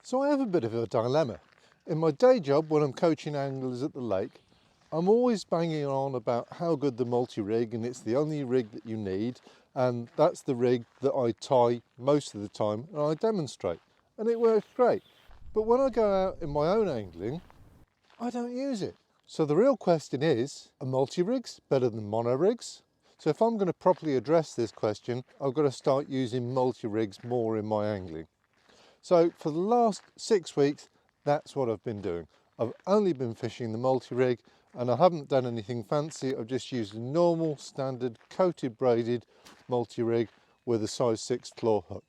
So I have a bit of a dilemma. In my day job, when I'm coaching anglers at the lake, I'm always banging on about how good the multi-rig, and it's the only rig that you need, and that's the rig that I tie most of the time and I demonstrate, and it works great. But when I go out in my own angling, I don't use it. So the real question is, are multi-rigs better than mono-rigs? So if I'm going to properly address this question, I've got to start using multi-rigs more in my angling. So for the last 6 weeks, that's what I've been doing. I've only been fishing the multi-rig, and I haven't done anything fancy. I've just used a normal, standard, coated, braided multi-rig with a size 6 claw hook.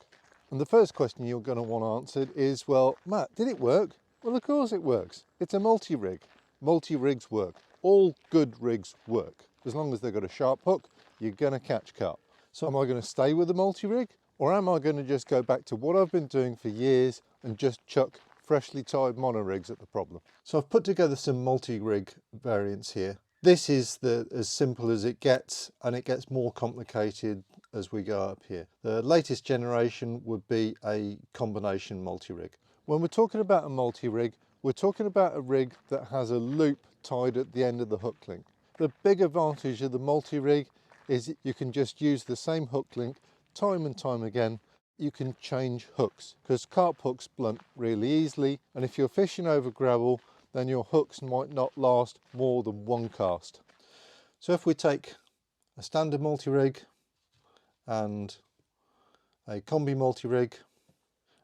And the first question you're going to want answered is, well, Matt, did it work? Well, of course it works. It's a multi-rig. Multi-rigs work. All good rigs work. As long as they've got a sharp hook, you're going to catch carp. So am I going to stay with the multi-rig? Or am I going to just go back to what I've been doing for years and just chuck freshly tied mono rigs at the problem? So I've put together some multi-rig variants here. This is as simple as it gets, and it gets more complicated as we go up here. The latest generation would be a combination multi-rig. When we're talking about a multi-rig, we're talking about a rig that has a loop tied at the end of the hook link. The big advantage of the multi-rig is you can just use the same hook link time and time again. You can change hooks because carp hooks blunt really easily, and if you're fishing over gravel, then your hooks might not last more than one cast. So if we take a standard multi-rig and a combi multi-rig,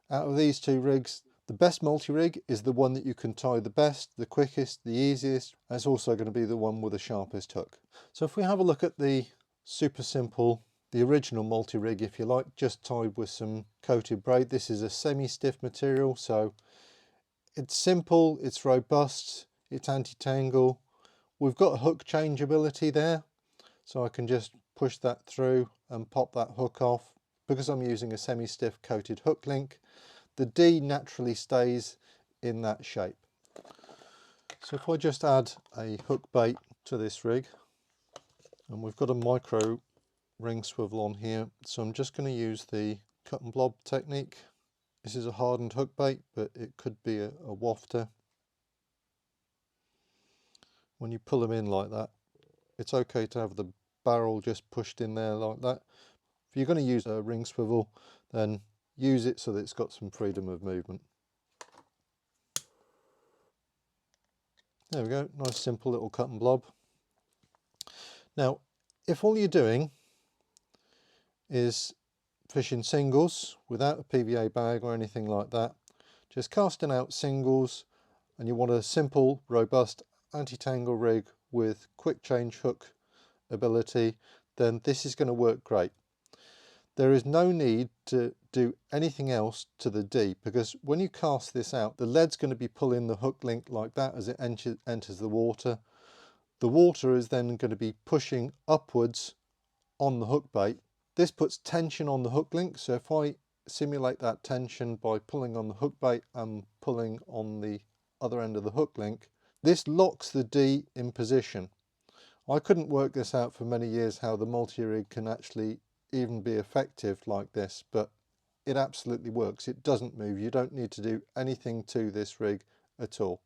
out of these two rigs, the best multi-rig is the one that you can tie the best, the quickest, the easiest, and it's also going to be the one with the sharpest hook. So if we have a look at the super simple, the original multi-rig, if you like, just tied with some coated braid. This is a semi-stiff material, so it's simple, it's robust, it's anti-tangle. We've got hook changeability there, so I can just push that through and pop that hook off. Because I'm using a semi-stiff coated hook link, the D naturally stays in that shape. So if I just add a hook bait to this rig, and we've got a micro ring swivel on here, so I'm just going to use the cut and blob technique. This is a hardened hook bait, but it could be a wafter. When you pull them in like that, it's okay to have the barrel just pushed in there like that. If you're going to use a ring swivel, then use it so that it's got some freedom of movement. There we go, nice simple little cut and blob. Now, if all you're doing is fishing singles without a PVA bag or anything like that, just casting out singles, and you want a simple, robust anti-tangle rig with quick change hook ability, then this is going to work great. There is no need to do anything else to the D, because when you cast this out, the lead's going to be pulling the hook link like that as it enters the water. The water is then going to be pushing upwards on the hook bait. This puts tension on the hook link, so if I simulate that tension by pulling on the hook bait and pulling on the other end of the hook link, this locks the D in position. I couldn't work this out for many years, how the multi-rig can actually even be effective like this, but it absolutely works. It doesn't move. You don't need to do anything to this rig at all.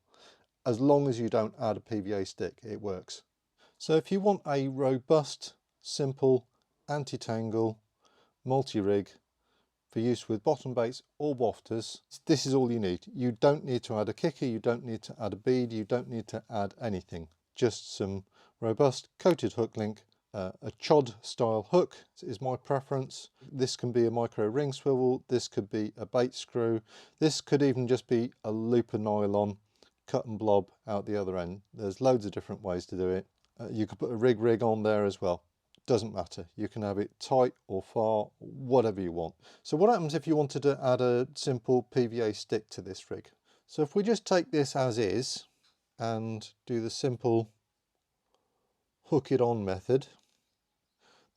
As long as you don't add a PVA stick, it works. So if you want a robust, simple, anti-tangle multi-rig for use with bottom baits or wafters, this is all you need. You don't need to add a kicker, you don't need to add a bead, you don't need to add anything. Just some robust coated hook link. A chod style hook is my preference. This can be a micro ring swivel, this could be a bait screw, this could even just be a loop of nylon cut and blob out the other end. There's loads of different ways to do it. You could put a rig on there as well. Doesn't matter. You can have it tight or far, whatever you want. So what happens if you wanted to add a simple PVA stick to this rig? So if we just take this as is and do the simple hook it on method,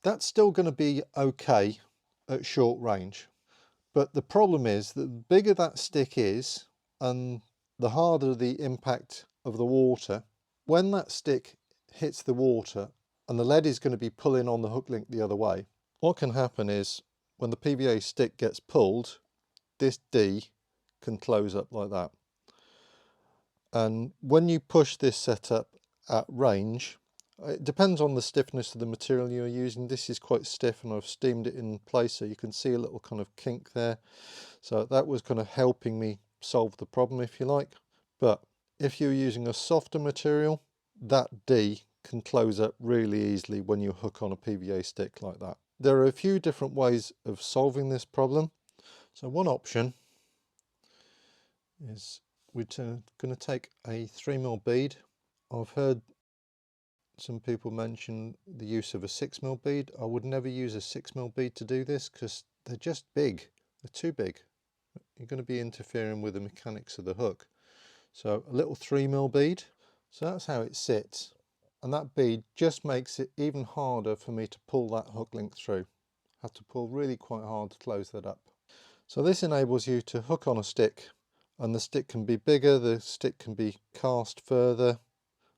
that's still going to be okay at short range. But the problem is that the bigger that stick is and the harder the impact of the water, when that stick hits the water and the lead is going to be pulling on the hook link the other way, what can happen is when the PVA stick gets pulled, this D can close up like that. And when you push this setup at range, it depends on the stiffness of the material you're using. This is quite stiff and I've steamed it in place, so you can see a little kind of kink there. So that was kind of helping me solve the problem, if you like. But if you're using a softer material, that D can close up really easily when you hook on a PVA stick like that. There are a few different ways of solving this problem. So one option is we're going to take a 3mm bead. I've heard some people mention the use of a 6mm bead. I would never use a 6mm bead to do this because they're just big. They're too big. You're going to be interfering with the mechanics of the hook. So a little 3mm bead. So that's how it sits. And that bead just makes it even harder for me to pull that hook link through. I have to pull really quite hard to close that up. So this enables you to hook on a stick, and the stick can be bigger, the stick can be cast further.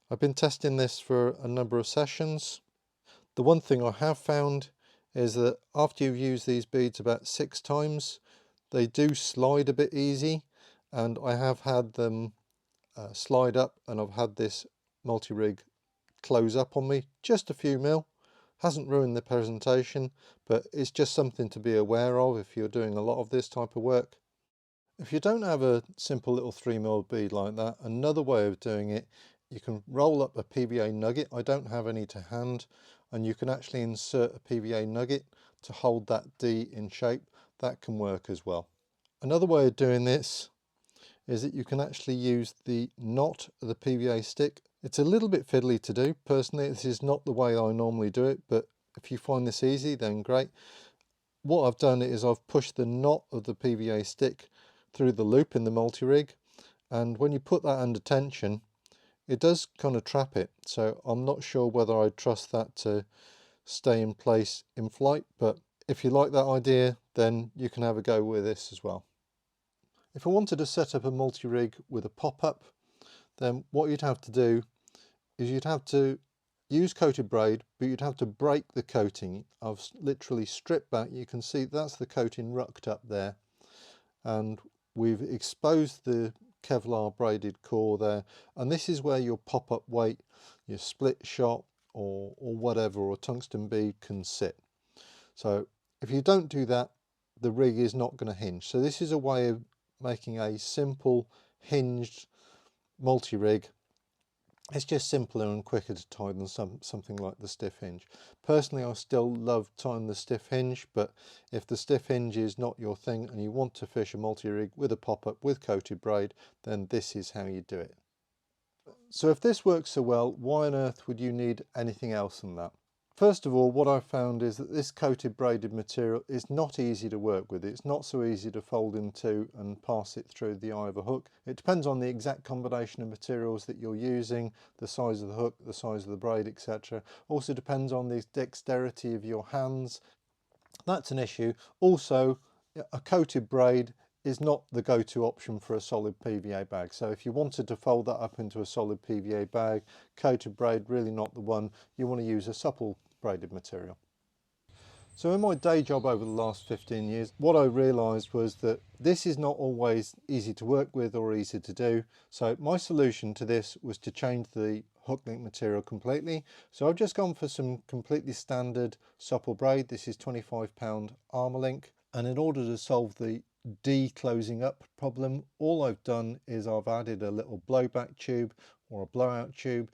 I've been testing this for a number of sessions. The one thing I have found is that after you've used these beads about 6 times, they do slide a bit easy, and I have had them slide up, and I've had this multi-rig close up on me just a few mil. Hasn't ruined the presentation, but it's just something to be aware of if you're doing a lot of this type of work. If you don't have a simple little 3mm bead like that, another way of doing it, you can roll up a PVA nugget. I don't have any to hand, and you can actually insert a PVA nugget to hold that D in shape. That can work as well. Another way of doing this is that you can actually use the knot of the PVA stick. It's a little bit fiddly to do. Personally, this is not the way I normally do it, but if you find this easy, then great. What I've done is I've pushed the knot of the PVA stick through the loop in the multi-rig, and when you put that under tension, it does kind of trap it. So I'm not sure whether I trust that to stay in place in flight, but if you like that idea, then you can have a go with this as well. If I wanted to set up a multi-rig with a pop-up, then what you'd have to do is you'd have to use coated braid, but you'd have to break the coating. I've literally stripped back. You can see that's the coating rucked up there, and we've exposed the Kevlar braided core there, and this is where your pop-up weight, your split shot or whatever, or tungsten bead can sit. So if you don't do that, the rig is not going to hinge. So this is a way of making a simple hinged multi-rig. It's just simpler and quicker to tie than something like the stiff hinge. Personally, I still love tying the stiff hinge, but if the stiff hinge is not your thing and you want to fish a multi-rig with a pop-up with coated braid, then this is how you do it. So if this works so well, why on earth would you need anything else than that? First of all, what I've found is that this coated braided material is not easy to work with. It's not so easy to fold into and pass it through the eye of a hook. It depends on the exact combination of materials that you're using, the size of the hook, the size of the braid, etc. Also depends on the dexterity of your hands. That's an issue. Also, a coated braid is not the go-to option for a solid PVA bag. So if you wanted to fold that up into a solid PVA bag, coated braid really not the one. You want to use a supple braided material. So in my day job over the last 15 years, what I realised was that this is not always easy to work with or easy to do. So my solution to this was to change the hook link material completely. So I've just gone for some completely standard supple braid. This is 25-pound armour link. And in order to solve the D closing up problem, all I've done is I've added a little blowback tube or a blowout tube.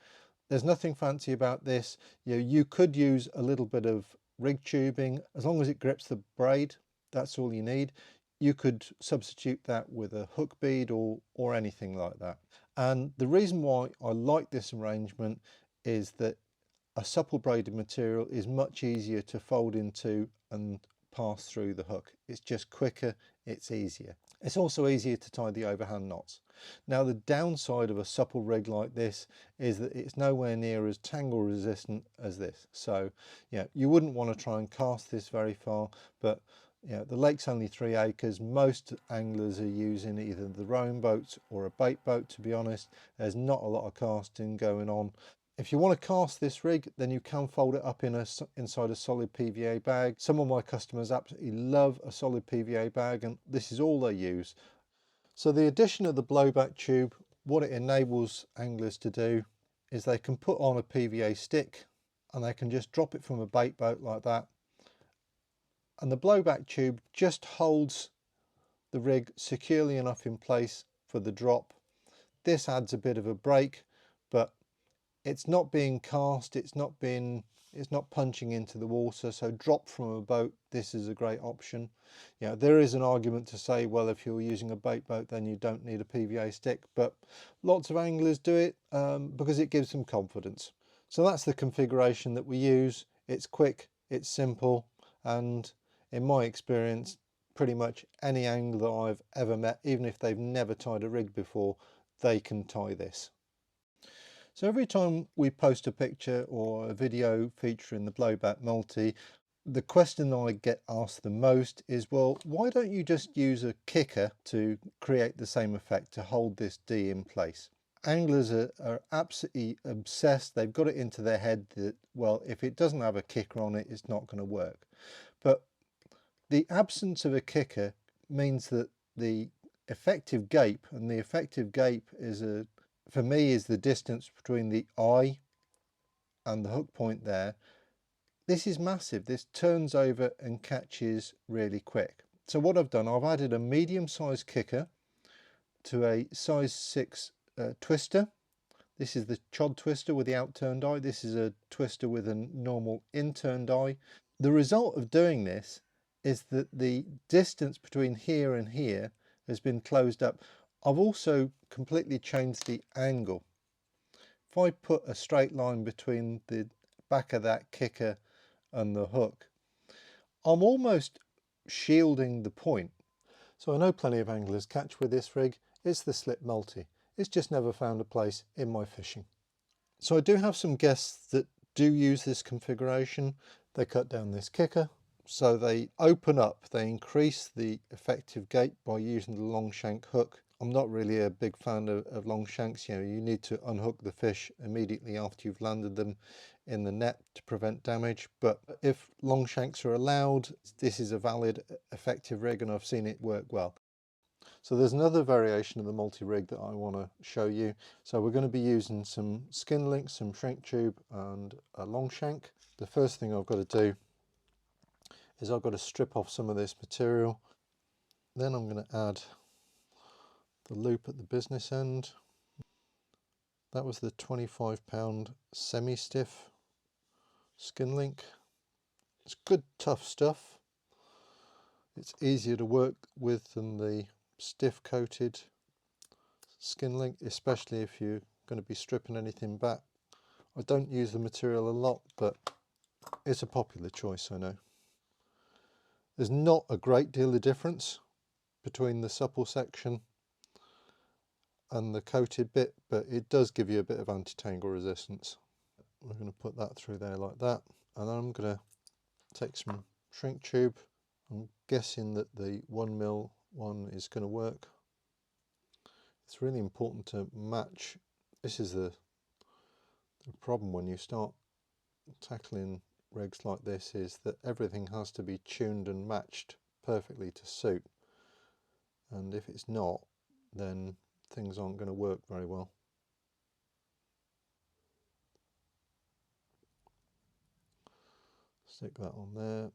There's nothing fancy about this. You could use a little bit of rig tubing. As long as it grips the braid, that's all you need. You could substitute that with a hook bead or anything like that. And the reason why I like this arrangement is that a supple braided material is much easier to fold into and pass through the hook. It's just quicker, it's easier. It's also easier to tie the overhand knots. Now the downside of a supple rig like this is that it's nowhere near as tangle resistant as this. So you wouldn't want to try and cast this very far, but the lake's only 3 acres. Most anglers are using either the rowing boat or a bait boat, to be honest. There's not a lot of casting going on. If you want to cast this rig, then you can fold it up inside a solid PVA bag. Some of my customers absolutely love a solid PVA bag, and this is all they use. So the addition of the blowback tube, what it enables anglers to do is they can put on a PVA stick and they can just drop it from a bait boat like that. And the blowback tube just holds the rig securely enough in place for the drop. This adds a bit of a break, but it's not being cast, it's not punching into the water, so drop from a boat, this is a great option. Yeah, there is an argument to say, well, if you're using a bait boat then you don't need a PVA stick, but lots of anglers do it because it gives them confidence. So that's the configuration that we use. It's quick, it's simple, and in my experience pretty much any angler I've ever met, even if they've never tied a rig before, they can tie this. So every time we post a picture or a video featuring the blowback multi, the question I get asked the most is, well, why don't you just use a kicker to create the same effect, to hold this D in place? Anglers are absolutely obsessed. They've got it into their head that, well, if it doesn't have a kicker on it, it's not going to work. But the absence of a kicker means that the effective gape, and the effective gape is for me is the distance between the eye and the hook point there. This is massive. This turns over and catches really quick. So what I've done, I've added a medium-sized kicker to a size 6 twister. This is the chod twister with the outturned eye. This is a twister with a normal inturned eye. The result of doing this is that the distance between here and here has been closed up. I've also completely changed the angle. If I put a straight line between the back of that kicker and the hook, I'm almost shielding the point. So I know plenty of anglers catch with this rig. It's the slip multi. It's just never found a place in my fishing. So I do have some guests that do use this configuration. They cut down this kicker, so they open up, they increase the effective gape by using the long shank hook. I'm not really a big fan of long shanks. You know, you need to unhook the fish immediately after you've landed them in the net to prevent damage. But if long shanks are allowed, this is a valid effective rig and I've seen it work well. So there's another variation of the multi-rig that I want to show you. So we're going to be using some skin links, some shrink tube and a long shank. The first thing I've got to do is I've got to strip off some of this material. Then I'm going to add the loop at the business end. That was the 25-pound semi-stiff skin link. It's good tough stuff. It's easier to work with than the stiff coated skin link, especially if you're going to be stripping anything back. I don't use the material a lot, but it's a popular choice, I know. There's not a great deal of difference between the supple section and the coated bit, but it does give you a bit of anti-tangle resistance. We're going to put that through there like that, and then I'm going to take some shrink tube. I'm guessing that the 1mm one is going to work. It's really important to match. This is the problem when you start tackling rigs like this, is that everything has to be tuned and matched perfectly to suit, and if it's not, then things aren't going to work very well. Stick that on there,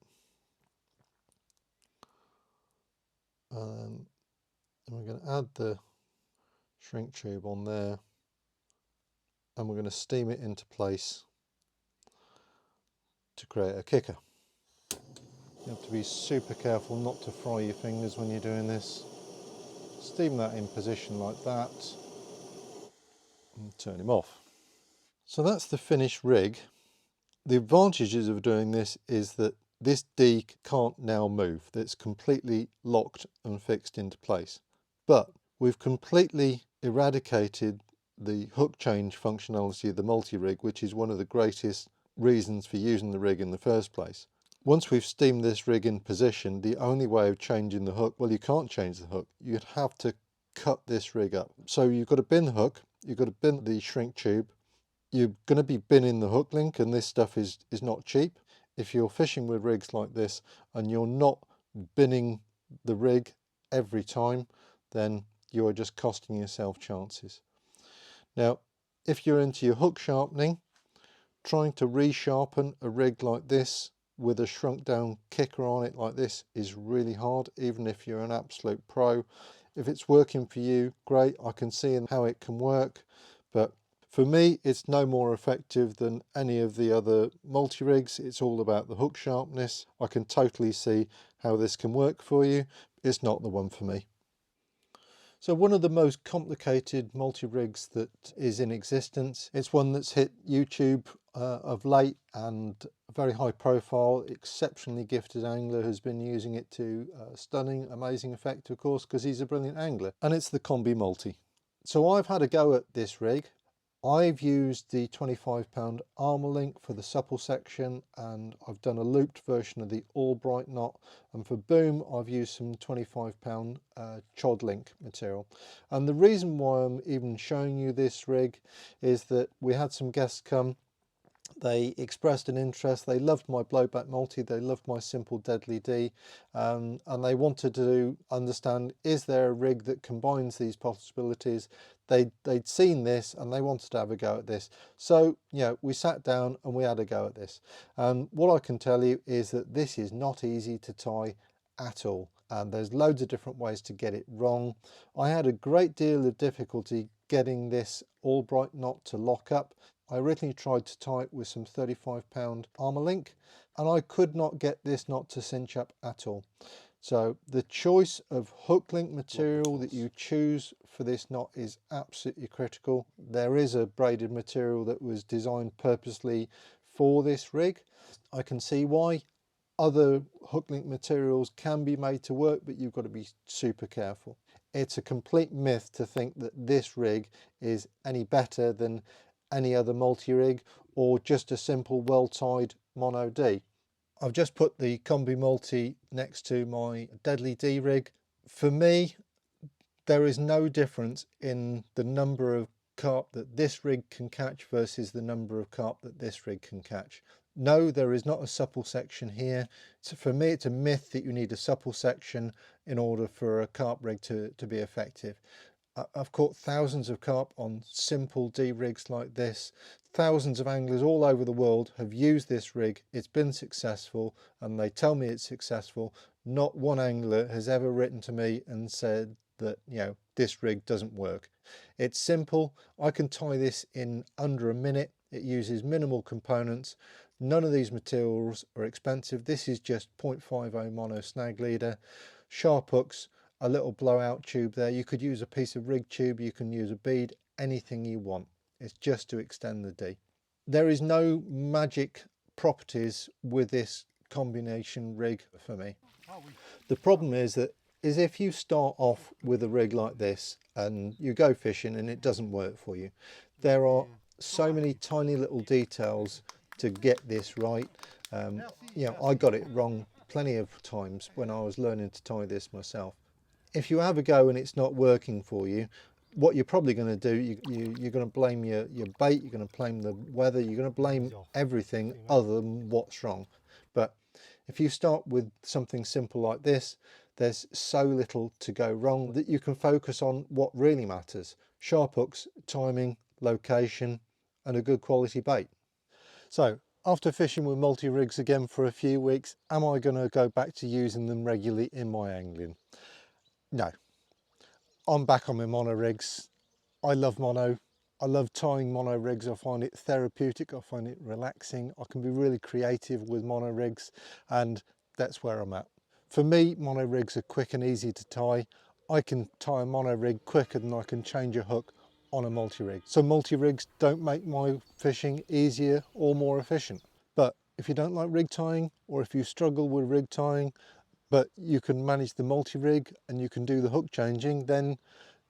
and we're going to add the shrink tube on there, and we're going to steam it into place to create a kicker. You have to be super careful not to fry your fingers when you're doing this. Steam that in position like that and turn him off. So that's the finished rig. The advantages of doing this is that this D can't now move. It's completely locked and fixed into place. But we've completely eradicated the hook change functionality of the multi-rig, which is one of the greatest reasons for using the rig in the first place. Once we've steamed this rig in position, the only way of changing the hook, well, you can't change the hook. You'd have to cut this rig up. So you've got to bin the hook, you've got to bin the shrink tube, you're going to be binning the hook link, and this stuff is not cheap. If you're fishing with rigs like this and you're not binning the rig every time, then you are just costing yourself chances. Now, if you're into your hook sharpening, trying to resharpen a rig like this with a shrunk down kicker on it like this is really hard, even if you're an absolute pro. If it's working for you, great, I can see how it can work, but for me it's no more effective than any of the other multi-rigs. It's all about the hook sharpness. I can totally see how this can work for you. It's not the one for me. So one of the most complicated multi-rigs that is in existence, it's one that's hit YouTube of late, and a very high profile, exceptionally gifted angler has been using it to stunning, amazing effect, of course, because he's a brilliant angler, and it's the Combi Multi. So I've had a go at this rig. I've used the 25-pound armour link for the supple section, and I've done a looped version of the Albright knot, and for boom I've used some 25-pound chod link material. And the reason why I'm even showing you this rig is that we had some guests come. They expressed an interest. They loved my blowback multi, they loved my simple deadly D, and they wanted to understand, is there a rig that combines these possibilities? They'd seen this and they wanted to have a go at this. So, you know, we sat down and we had a go at this. And what I can tell you is that this is not easy to tie at all. And there's loads of different ways to get it wrong. I had a great deal of difficulty getting this Albright knot to lock up. I originally tried to tie it with some 35-pound armour link, and I could not get this knot to cinch up at all. So the choice of hook link material that you choose for this knot is absolutely critical. There is a braided material that was designed purposely for this rig. I can see why other hook link materials can be made to work, but you've got to be super careful. It's a complete myth to think that this rig is any better than any other multi-rig or just a simple well-tied mono D. I've just put the Combi Multi next to my Deadly D rig. For me, there is no difference in the number of carp that this rig can catch versus the number of carp that this rig can catch. No, there is not a supple section here. So for me, it's a myth that you need a supple section in order for a carp rig to be effective. I've caught thousands of carp on simple D rigs like this. Thousands of anglers all over the world have used this rig. It's been successful, and they tell me it's successful. Not one angler has ever written to me and said that, you know, this rig doesn't work. It's simple. I can tie this in under a minute. It uses minimal components. None of these materials are expensive. This is just 0.50 mono snag leader, sharp hooks, a little blowout tube there. You could use a piece of rig tube, you can use a bead, anything you want. It's just to extend the D. There is no magic properties with this combination rig for me. The problem is if you start off with a rig like this and you go fishing and it doesn't work for you, there are so many tiny little details to get this right. You know, I got it wrong plenty of times when I was learning to tie this myself. If you have a go and it's not working for you, what you're probably going to do, you're going to blame your bait, you're going to blame the weather, you're going to blame everything other than what's wrong. But if you start with something simple like this, there's so little to go wrong that you can focus on what really matters: sharp hooks, timing, location, and a good quality bait. So after fishing with multi-rigs again for a few weeks, am I going to go back to using them regularly in my angling? No, I'm back on my mono rigs. I love mono. I love tying mono rigs. I find it therapeutic. I find it relaxing. I can be really creative with mono rigs, and that's where I'm at. For me, mono rigs are quick and easy to tie. I can tie a mono rig quicker than I can change a hook on a multi-rig. So multi-rigs don't make my fishing easier or more efficient. But if you don't like rig tying, or if you struggle with rig tying, but you can manage the multi-rig and you can do the hook changing, then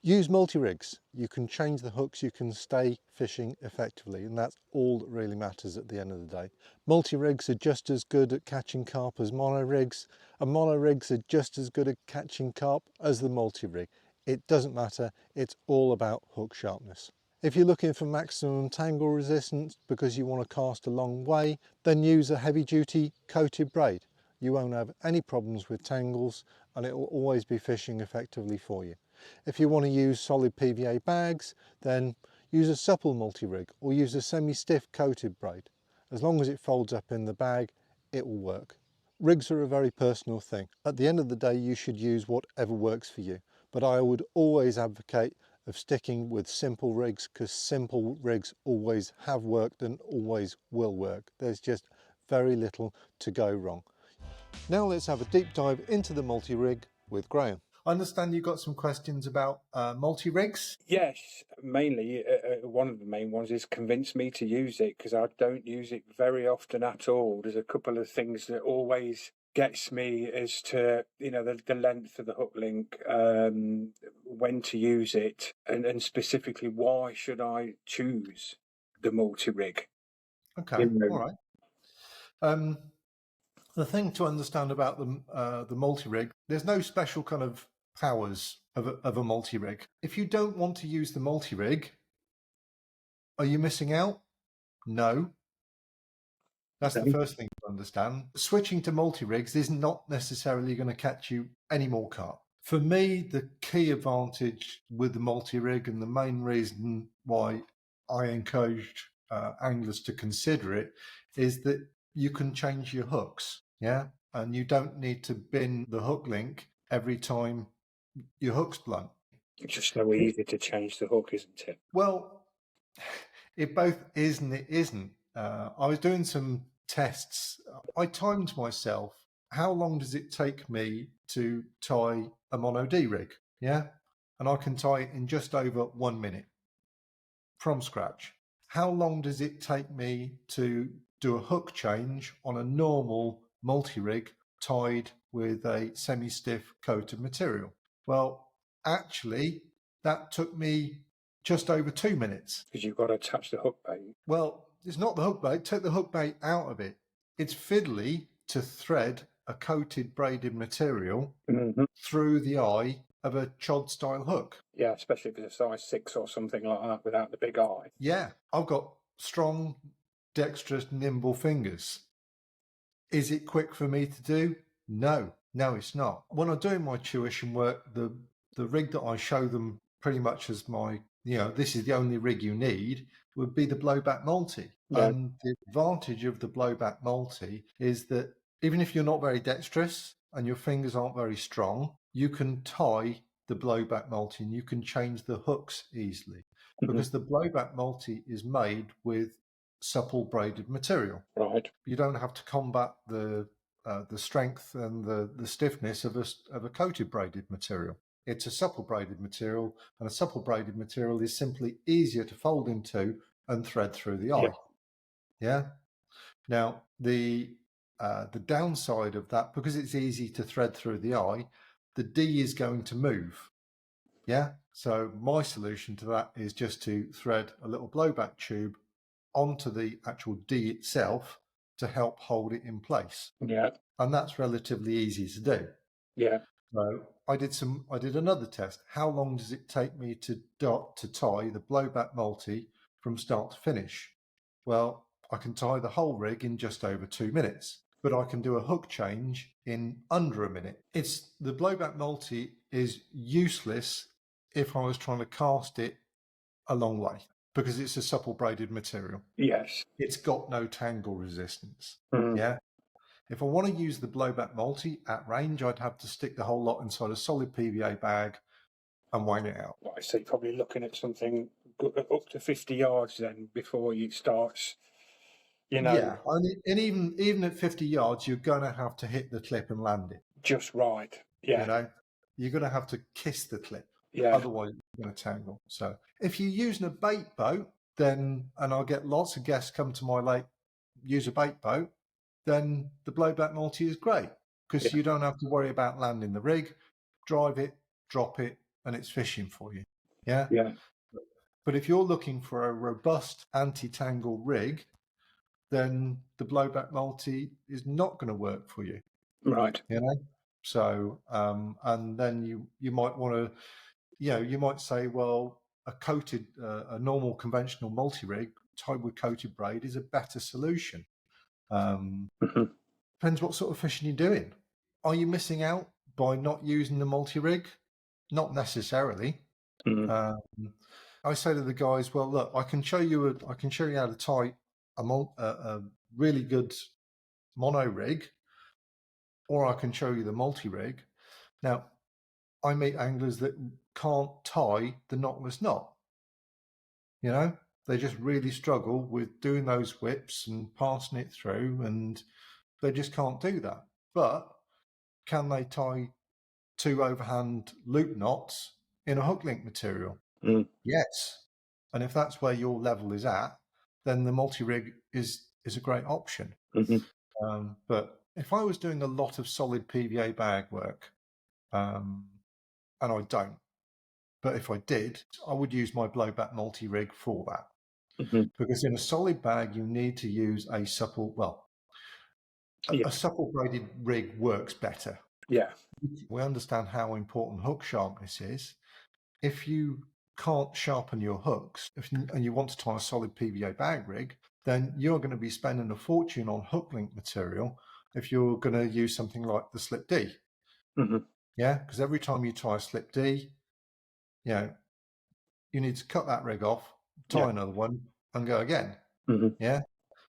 use multi-rigs. You can change the hooks, you can stay fishing effectively, and that's all that really matters at the end of the day. Multi-rigs are just as good at catching carp as mono-rigs, and mono-rigs are just as good at catching carp as the multi-rig. It doesn't matter, it's all about hook sharpness. If you're looking for maximum tangle resistance because you want to cast a long way, then use a heavy-duty coated braid. You won't have any problems with tangles and it will always be fishing effectively for you. If you want to use solid PVA bags, then use a supple multi-rig or use a semi-stiff coated braid. As long as it folds up in the bag, it will work. Rigs are a very personal thing. At the end of the day, you should use whatever works for you. But I would always advocate of sticking with simple rigs, because simple rigs always have worked and always will work. There's just very little to go wrong. Now let's have a deep dive into the multi-rig with Graham. I understand you've got some questions about multi-rigs. Yes, mainly one of the main ones is convince me to use it, because I don't use it very often at all. There's a couple of things that always gets me as to, you know, the length of the hook link, when to use it, and specifically why should I choose the multi-rig. Okay, You know. all right. The thing to understand about the multi-rig, there's no special kind of powers of a multi-rig. If you don't want to use the multi-rig, are you missing out? No. That's the first thing to understand. Switching to multi-rigs is not necessarily going to catch you any more carp. For me, the key advantage with the multi-rig, and the main reason why I encouraged anglers to consider it, is that you can change your hooks, yeah? And you don't need to bin the hook link every time your hook's blunt. It's just so easy to change the hook, isn't it? Well, it both is and it isn't. I was doing some tests. I timed myself. How long does it take me to tie a mono D rig? Yeah. And I can tie it in just over 1 minute from scratch. How long does it take me to do a hook change on a normal multi-rig tied with a semi-stiff coat of material? Well, actually, that took me just over 2 minutes. Because you've got to attach the hook bait. Well, it's not the hook bait. Take the hook bait out of it. It's fiddly to thread a coated braided material through the eye of a chod style hook. Yeah, especially if it's a size 6 or something like that without the big eye. Yeah, I've got strong, dexterous, nimble fingers. Is it quick for me to do? No, it's not. When I'm doing my tuition work, the rig that I show them pretty much as my, this is the only rig you need, would be the blowback multi. Yeah. And the advantage of the blowback multi is that even if you're not very dexterous and your fingers aren't very strong, you can tie the blowback multi and you can change the hooks easily, because the blowback multi is made with supple braided material. Right. You don't have to combat the strength and the stiffness of a coated braided material. It's a supple braided material, and a supple braided material is simply easier to fold into and thread through the eye. Yeah. Now the downside of that, because it's easy to thread through the eye, the D is going to move. Yeah. So my solution to that is just to thread a little blowback tube onto the actual D itself to help hold it in place. Yeah. And that's relatively easy to do. Yeah. So I did another test. How long does it take me to tie the blowback multi from start to finish? Well, I can tie the whole rig in just over 2 minutes, but I can do a hook change in under a minute. The blowback multi is useless if I was trying to cast it a long way, because it's a supple braided material. Yes. It's got no tangle resistance. Yeah. If I want to use the blowback multi at range, I'd have to stick the whole lot inside a solid PVA bag and wang it out. Like I say, probably looking at something up to 50 yards then before it starts, Yeah, and even at 50 yards, you're going to have to hit the clip and land it. Just right. Yeah. You're going to have to kiss the clip. Yeah. Otherwise, you're going to tangle. So if you're using a bait boat, then, and I get lots of guests come to my lake, use a bait boat, then the blowback multi is great, because you don't have to worry about landing the rig, drive it, drop it, and it's fishing for you. Yeah. Yeah. But if you're looking for a robust anti-tangle rig, then the blowback multi is not going to work for you. Right. So, and then you might want to, you might say, well, a normal conventional multi-rig tied with coated braid is a better solution. Depends what sort of fishing you're doing. Are you missing out by not using the multi-rig? Not necessarily. Mm. I say to the guys, well, look, I can show you how to tie a really good mono rig, or I can show you the multi rig. Now, I meet anglers that can't tie the knotless knot. You know, they just really struggle with doing those whips and passing it through, and they just can't do that. But can they tie two overhand loop knots in a hook link material? Mm. Yes. And if that's where your level is at, then the multi-rig is a great option. Mm-hmm. But if I was doing a lot of solid PVA bag work, and I don't, but if I did, I would use my blowback multi-rig for that. Mm-hmm. Because in a solid bag, you need to use a supple, well, Yeah. a supple braided rig works better. Yeah. We understand how important hook sharpness is. If you can't sharpen your hooks and you want to tie a solid PVA bag rig, then you're going to be spending a fortune on hook link material if you're going to use something like the slip D. Mm-hmm. Yeah, because every time you tie a slip D, you know, you need to cut that rig off, tie Yeah. another one, and go again. Mm-hmm. Yeah.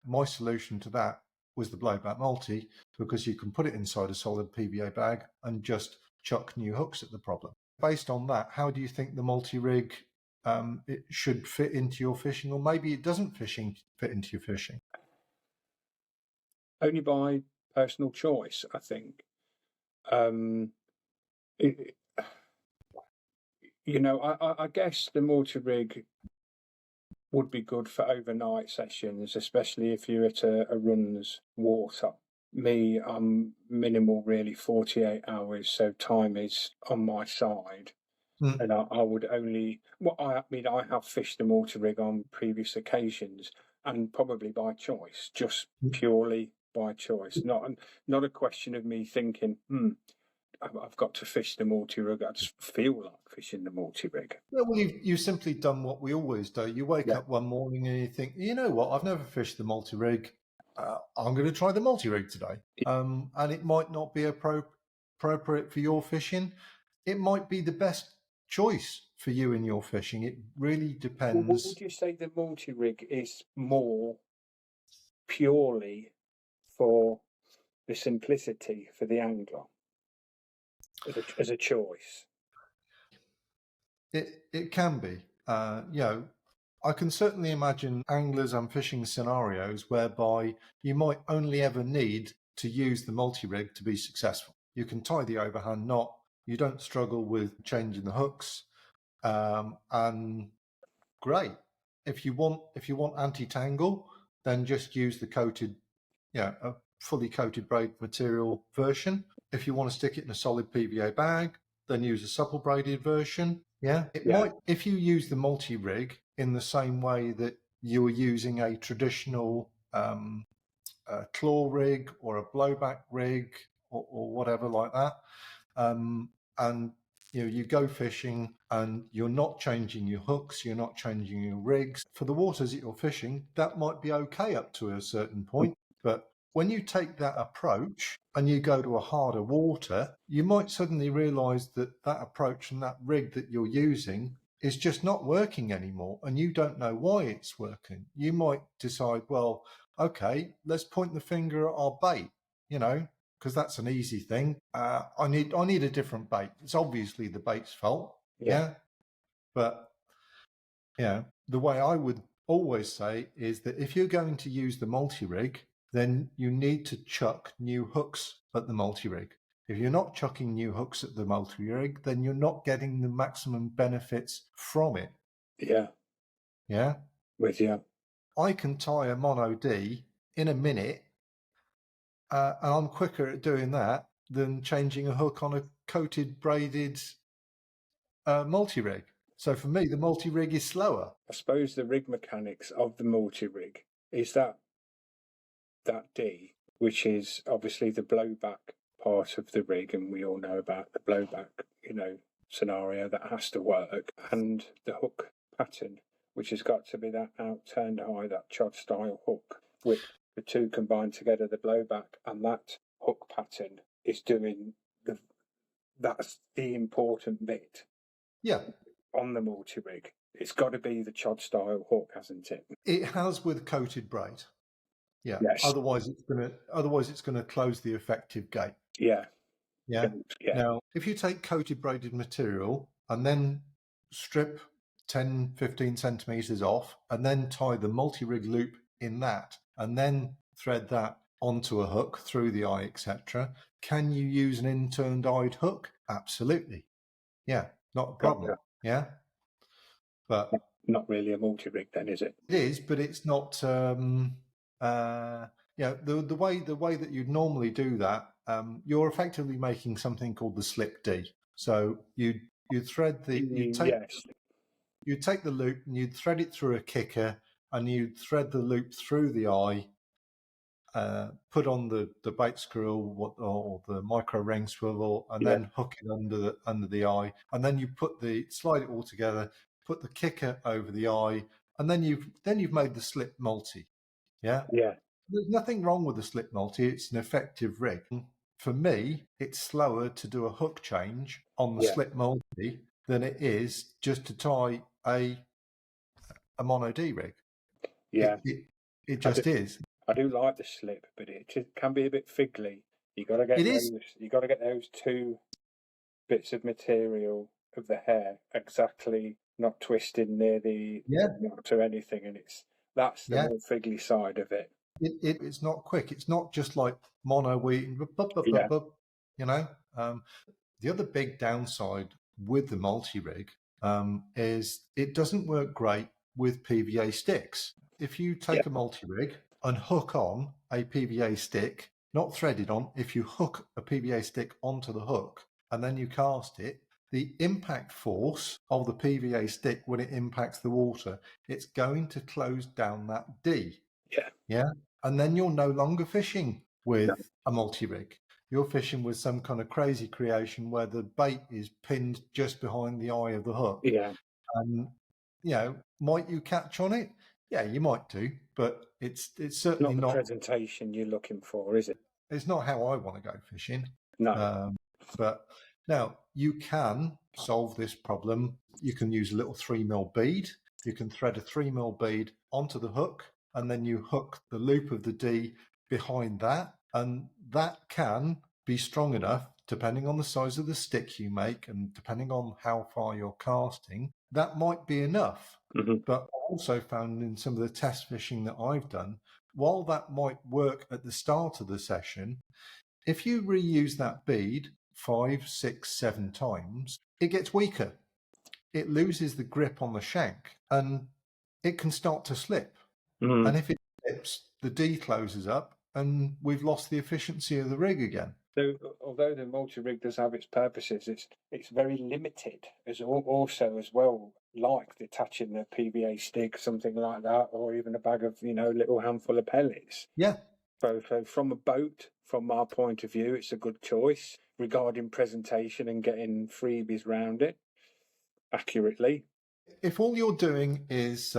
My solution to that was the blowback multi, because you can put it inside a solid PVA bag and just chuck new hooks at the problem. Based on that, how do you think the multi-rig it should fit into your fishing, or maybe it doesn't fit into your fishing? Only by personal choice, I think. It, I guess the multi-rig would be good for overnight sessions, especially if you're at a runs water. Me, I'm minimal really, 48 hours, so time is on my side. Mm. And I would only, well, I mean, I have fished the multi-rig on previous occasions, and probably by choice, just purely by choice, not a question of me thinking, I've got to fish the multi-rig. I just feel like fishing the multi-rig. Well, you've simply done what we always do. You wake Yeah. up one morning and you think, you know what, I've never fished the multi-rig. I'm going to try the multi-rig today. And it might not be appropriate for your fishing. It might be the best choice for you in your fishing. It really Well, depends. would you say the multi-rig is more purely for the simplicity for the angler as a choice? It can be. I can certainly imagine anglers and fishing scenarios whereby you might only ever need to use the multi-rig to be successful. You can tie the overhand knot. You don't struggle with changing the hooks, and great. If you want anti-tangle, then just use the coated, a fully coated braid material version. If you want to stick it in a solid PVA bag, then use a supple braided version. Yeah, it Yeah. might, if you use the multi-rig in the same way that you were using a traditional claw rig or a blowback rig, or whatever like that, and you go fishing and you're not changing your hooks, you're not changing your rigs. For the waters that you're fishing, that might be okay up to a certain point. But when you take that approach and you go to a harder water, you might suddenly realize that that approach and that rig that you're using is just not working anymore, and you don't know why it's working. You might decide, well, okay, let's point the finger at our bait, because that's an easy thing. I need a different bait. It's obviously the bait's fault. Yeah. But the way I would always say is that if you're going to use the multi-rig, then you need to chuck new hooks at the multi-rig. If you're not chucking new hooks at the multi-rig, then you're not getting the maximum benefits from it. Yeah. Yeah. With you. I can tie a mono D in a minute, and I'm quicker at doing that than changing a hook on a coated braided multi-rig. So for me, the multi-rig is slower. I suppose the rig mechanics of the multi-rig is that D, which is obviously the blowback part of the rig, and we all know about the blowback, scenario that has to work, and the hook pattern, which has got to be that out turned high, that chod style hook, with the two combined together, the blowback and that hook pattern is doing that's the important bit Yeah, on the multi-rig. It's got to be the chod style hook, hasn't it? it has with coated braid. Yeah. Yes. Otherwise, it's gonna close the effective gate. Yeah. Yeah. Yeah. Now, if you take coated braided material and then strip 10, 15 centimeters off, and then tie the multi-rig loop in that, and then thread that onto a hook through the eye, etc., can you use an interned eyed hook? Absolutely. Yeah, not a problem. Gotcha. Yeah. But Not really a multi-rig then, is it? it is, but it's not. Yeah, the way that you'd normally do that, you're effectively making something called the slip D. So you thread the Yes. you take the loop and you'd thread it through a kicker, and you'd thread the loop through the eye, put on the bait screw or the micro ring swivel, and Yeah. then hook it under the eye, and then you slide it all together, put the kicker over the eye, and then you've made the slip multi. Yeah, Yeah. there's nothing wrong with the slip multi. It's an effective rig. For me, it's slower to do a hook change on the Yeah. slip multi than it is just to tie a mono D rig. Yeah. It I do, just is. I do like the slip, but it can be a bit fiddly. You got to get It is. those two bits of material of the hair exactly not twisted near the Yeah. not to anything, and that's the Yeah. more fiddly side of it. It's not quick. It's not just like mono wheat and Yeah. you know. The other big downside with the multi-rig is it doesn't work great with PVA sticks. If you Yeah. take a multi-rig and hook on a PVA stick, not threaded on, if you hook a PVA stick onto the hook and then you cast it, the impact force of the PVA stick when it impacts the water, it's going to close down that D. Yeah. Yeah. And then you're no longer fishing with No. a multi-rig. You're fishing with some kind of crazy creation where the bait is pinned just behind the eye of the hook. Yeah. And, might you catch on it? Yeah, you might do, but it's certainly Not the not. presentation you're looking for, is it? It's not how I want to go fishing. No. But now you can solve this problem. You can use a little 3mm bead. You can thread a 3mm bead onto the hook, and then you hook the loop of the D behind that. And that can be strong enough, depending on the size of the stick you make and depending on how far you're casting, that might be enough. Mm-hmm. But I also found in some of the test fishing that I've done, while that might work at the start of the session, if you reuse that bead 5, 6, 7 times, it gets weaker. It loses the grip on the shank and it can start to slip. Mm. And if it slips, the D closes up and we've lost the efficiency of the rig again. So, although the multi-rig does have its purposes, it's very limited also as well, like detaching the PVA stick, something like that, or even a bag of little handful of pellets. Yeah. So from a boat, from our point of view, it's a good choice regarding presentation and getting freebies round it accurately. If all you're doing is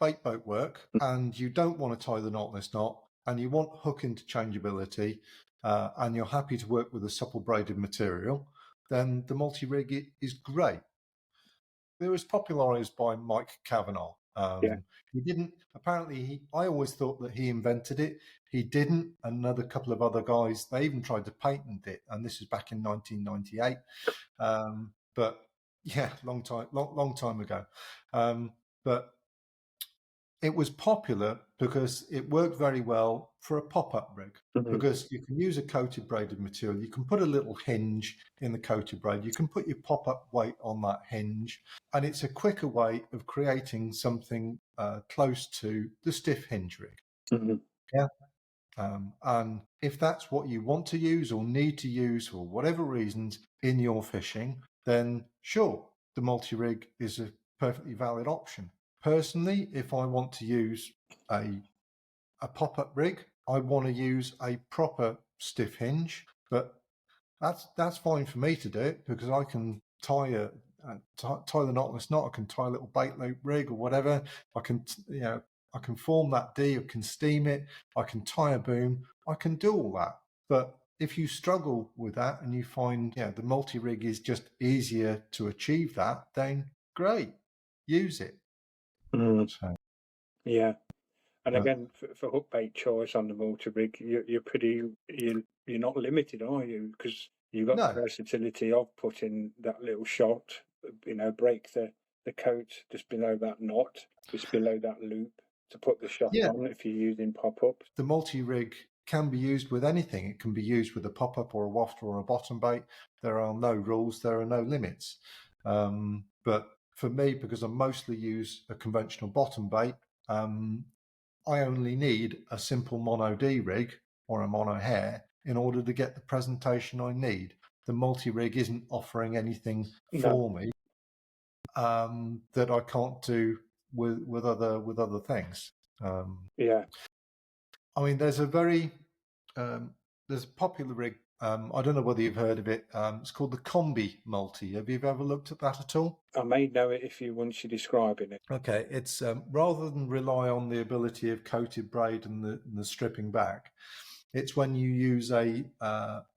bait boat work and you don't want to tie the knotless knot and you want hook interchangeability and you're happy to work with a supple braided material, then the multi-rig is great. It was popularized by Mike Kavanagh. Yeah. He didn't, apparently, I always thought that he invented it. He didn't. Another couple of other guys, they even tried to patent it. And this was back in 1998. But yeah, long time ago. But it was popular because it worked very well for a pop-up rig. Mm-hmm. Because you can use a coated braided material. You can put a little hinge in the coated braid. You can put your pop-up weight on that hinge. And it's a quicker way of creating something close to the stiff hinge rig. Mm-hmm. Yeah. And if that's what you want to use or need to use for whatever reasons in your fishing, then sure, the multi-rig is a perfectly valid option. Personally, if I want to use a pop-up rig, I want to use a proper stiff hinge, but that's fine for me to do it because I can tie the knotless knot. I can tie a little bait loop rig or whatever. I can form that D. I can steam it. I can tie a boom. I can do all that. But if you struggle with that and you find the multi-rig is just easier to achieve that, then great, use it. Mm. So, Yeah. And but again, for hook bait choice on the multi rig, you're not limited, are you? Because you've got the no, versatility of putting that little shot, break the coat just below that knot, just below that loop to put the shot yeah, on if you're using pop-ups. the multi-rig can be used with anything. It can be used with a pop-up or a waft or a bottom bait. There are no rules, there are no limits. But for me, because I mostly use a conventional bottom bait, I only need a simple mono D rig or a mono hair in order to get the presentation I need. The multi-rig isn't offering anything No, for me that I can't do with other things. yeah, I mean, um, there's a popular rig. I don't know whether you've heard of it. It's called the combi multi. Have you ever looked at that at all? I may know it if you once you're describing it. Okay, it's rather than rely on the ability of coated braid and the stripping back, it's when you use a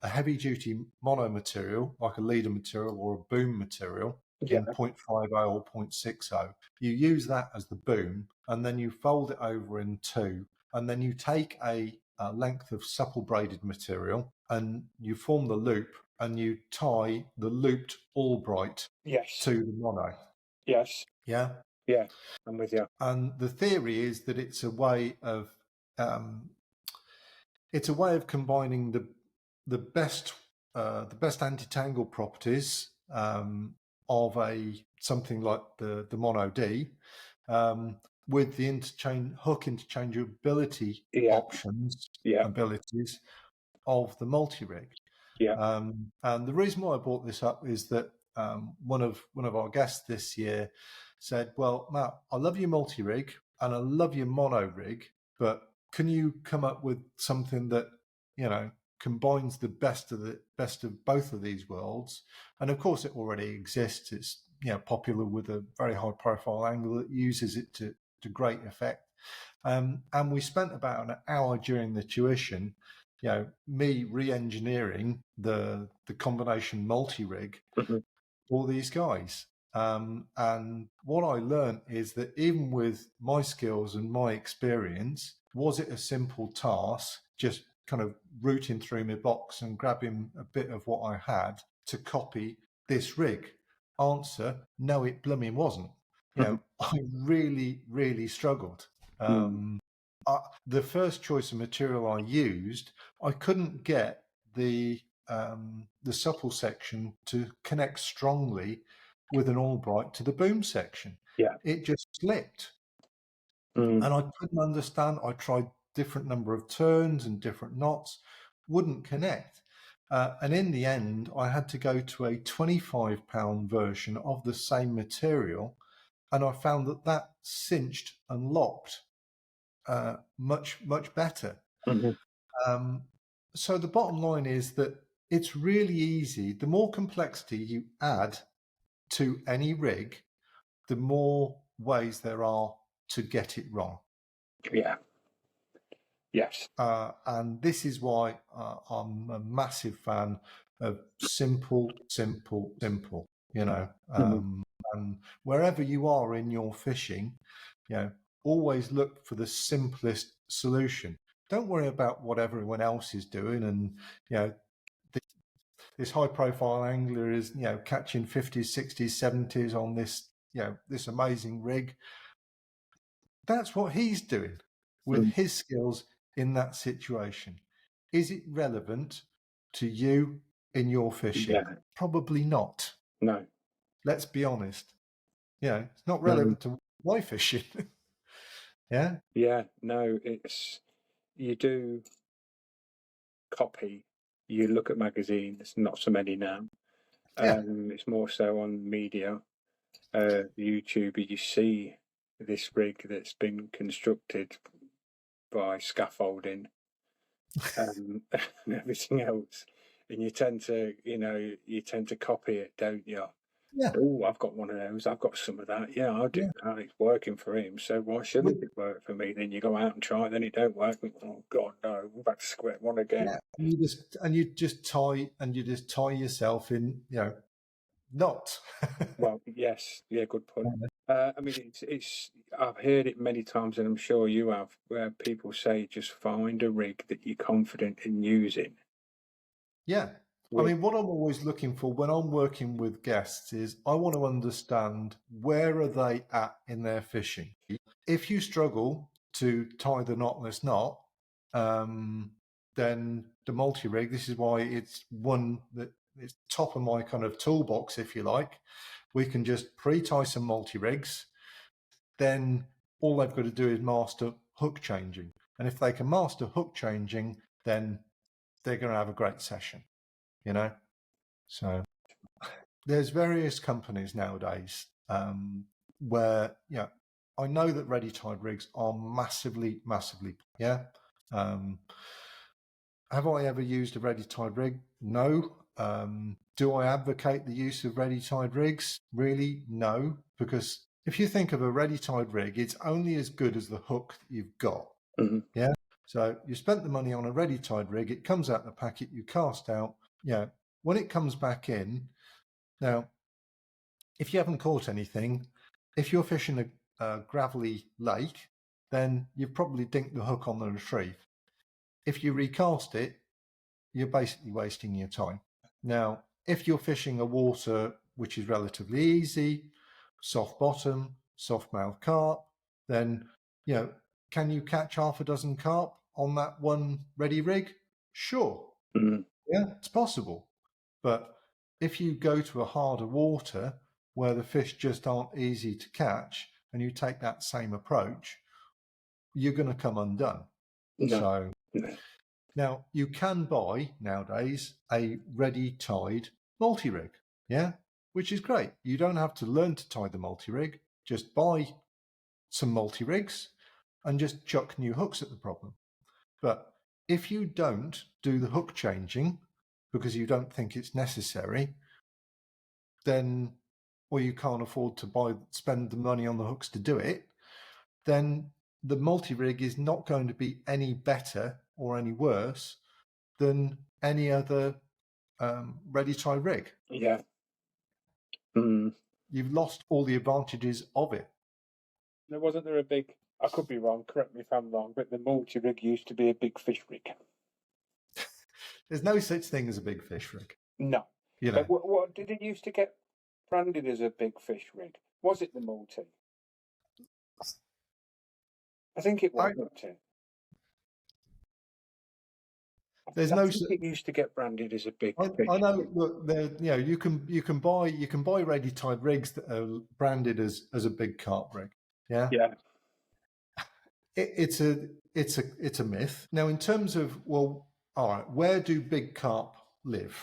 heavy duty mono material like a leader material or a boom material Yeah, in 0.50 or 0.60. You use that as the boom, and then you fold it over in two, and then you take a length of supple braided material and you form the loop, and you tie the looped Albright yes, to the mono. yes, Yeah. yeah, I'm with you. And the theory is that um, it's a way of combining the best the best anti-tangle properties of a something like the Mono D um, with the hook interchangeability Yeah, options yeah, abilities of the multi-rig. yeah. And the reason why I brought this up is that one of our guests this year said, "Well, Matt, I love your multi rig and I love your mono rig, but can you come up with something that combines the best of both of these worlds?" And of course, it already exists. It's popular with a very high profile angle that uses it to great effect. And we spent about an hour during the tuition me re-engineering the combination multi-rig Mhm. for these guys. And what I learned is that even with my skills and my experience, was it a simple task just kind of rooting through my box and grabbing a bit of what I had to copy this rig? Answer, no, it blooming wasn't. Mhm. I really, really struggled. Mm. Um, the first choice of material I used, I couldn't get the supple section to connect strongly with an Albright to the boom section. Yeah. It just slipped, Mm. and I couldn't understand. I tried different number of turns and different knots, wouldn't connect. And in the end, I had to go to a £25 version of the same material, and I found that cinched and locked much better. Mhm. Um, so the bottom line is that it's really easy. The more complexity you add to any rig, the more ways there are to get it wrong. Yeah. Yes. And this is why I'm a massive fan of simple, simple, simple. Mhm. And wherever you are in your fishing, always look for the simplest solution. Don't worry about what everyone else is doing. And you know, this high-profile angler is catching 50s, 60s, 70s on this amazing rig. That's what he's doing with Mm. his skills in that situation. Is it relevant to you in your fishing? Yeah. Probably not. No. Let's be honest. It's not Mm. relevant to my fishing. Yeah. Yeah. No. It's you do copy. You look at magazines. Not so many now. Yeah. It's more so on media. YouTube. You see this rig that's been constructed by scaffolding and everything else, and you tend to copy it, don't you? Yeah, Oh, I've got one of those. I've got some of that. Yeah, I do yeah. that. It's working for him. So why shouldn't it work for me? Then you go out and try it, then it don't work. Oh God, no! I'm back to square one again. Yeah, and you just tie yourself in, knots. Well, yes, yeah, good point. I mean, it's. I've heard it many times, and I'm sure you have, where people say just find a rig that you're confident in using. Yeah. I With mean, what I'm always looking for when I'm working with guests is I want to understand where are they at in their fishing. If you struggle to tie the knotless knot, then the multi-rig, this is why it's one that it's top of my kind of toolbox, if you like. We can just pre-tie some multi-rigs. Then all they've got to do is master hook changing. And if they can master hook changing, then they're going to have a great session, you know? So there's various companies nowadays where, I know that ready tied rigs are massively, massively, yeah. Have I ever used a ready tied rig? No. Do I advocate the use of ready tied rigs? Really, no. Because if you think of a ready tied rig, it's only as good as the hook that you've got. Mhm. Yeah. So you spent the money on a ready tied rig, it comes out in the packet, you cast out. When it comes back in, now, if you haven't caught anything, if you're fishing a gravelly lake, then you've probably dinked the hook on the retrieve. If you recast it, you're basically wasting your time. Now, if you're fishing a water which is relatively easy, soft bottom, soft mouth carp, then, can you catch half a dozen carp on that one ready rig? Sure. Mhm. Yeah, it's possible. But if you go to a harder water where the fish just aren't easy to catch and you take that same approach, you're going to come undone. No, So no. now you can buy nowadays a ready tied multi rig, yeah, which is great. You don't have to learn to tie the multi rig, just buy some multi rigs and just chuck new hooks at the problem. But if you don't do the hook changing because you don't think it's necessary, then, or you can't afford to spend the money on the hooks to do it, then the multi rig is not going to be any better or any worse than any other ready tie rig. Yeah. Mm. You've lost all the advantages of it. There wasn't there a big. I could be wrong. Correct me if I'm wrong. But the multi rig used to be a big fish rig. There's no such thing as a big fish rig. No. You But know, what did it used to get branded as a big fish rig? Was it the multi? I think it was, I, wasn't it? there's I no. think it used to get branded as a big I fish know. rig. Look, you can buy ready tied rigs that are branded as a big carp rig. Yeah, Yeah. it's a myth. Now, in terms of, well, all right, where do big carp live?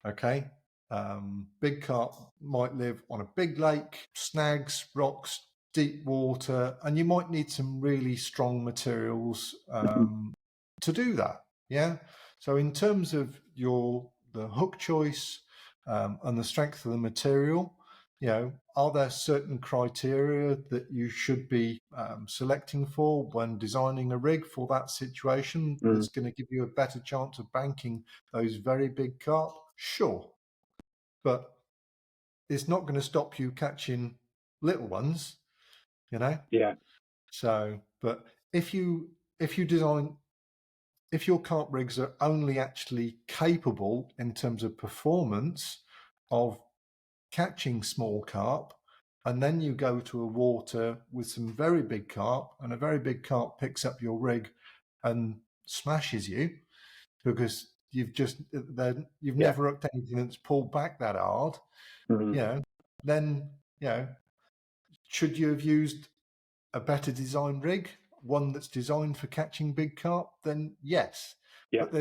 Okay, big carp might live on a big lake, snags, rocks, deep water, and you might need some really strong materials Mhm. to do that. Yeah. So in terms of the hook choice and the strength of the material, are there certain criteria that you should be selecting for when designing a rig for that situation Mm. that's going to give you a better chance of banking those very big carp? Sure. But it's not going to stop you catching little ones, you know? Yeah. So, but if you design, if your carp rigs are only actually capable in terms of performance of catching small carp, and then you go to a water with some very big carp, and a very big carp picks up your rig and smashes you because you've Yeah. never hooked anything that's pulled back that hard, Mhm. then should you have used a better design rig, one that's designed for catching big carp? Then yes, Yeah. but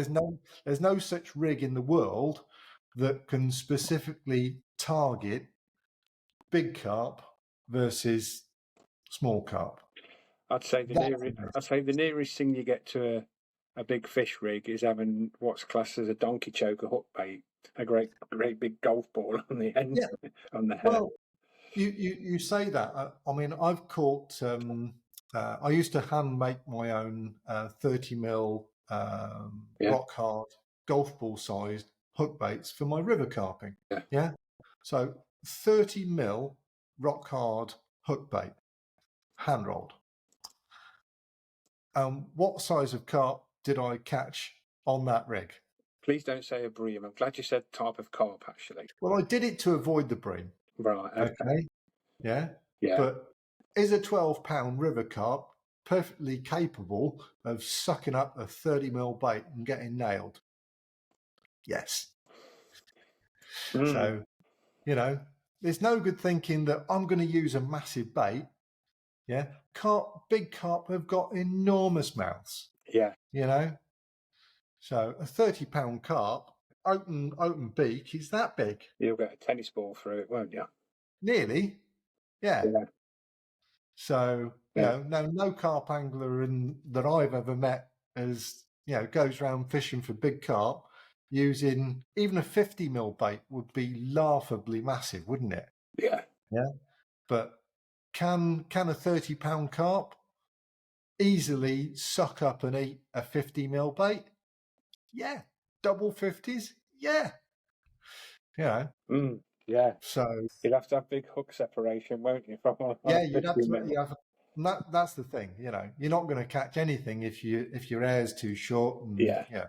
there's no such rig in the world that can specifically target big carp versus small carp. That's I'd say the nearest thing you get to a big fish rig is having what's classed as a donkey choker hook bait. A great big golf ball on the end, Yeah. on the head. Well, you say that. I mean, I've caught. I used to hand make my own 30 mil rock hard golf ball sized hook baits for my river carping. Yeah. Yeah. So 30 mil rock hard hook bait, hand rolled. What size of carp did I catch on that rig? Please don't say a bream. I'm glad you said type of carp, actually. Well, I did it to avoid the bream. Right. Okay. Yeah. Yeah. But is a 12-pound river carp perfectly capable of sucking up a 30 mil bait and getting nailed? Yes. So, you know, there's no good thinking that I'm going to use a massive bait. Yeah. Big carp have got enormous mouths. Yeah. You know. So a 30-pound carp, open beak, is that big. You'll get a tennis ball through it, won't you? Nearly. Yeah. Yeah. So, Yeah. no carp angler that I've ever met goes around fishing for big carp using even a 50 mil bait would be laughably massive, wouldn't it? Yeah. Yeah. But can a 30-pound carp easily suck up and eat a 50 mil bait? Yeah. Double 50s? Yeah. Yeah. Yeah. So you'll have to have big hook separation, won't you? From you'd have to. That's the thing. You're not going to catch anything if your air's too short. And, yeah.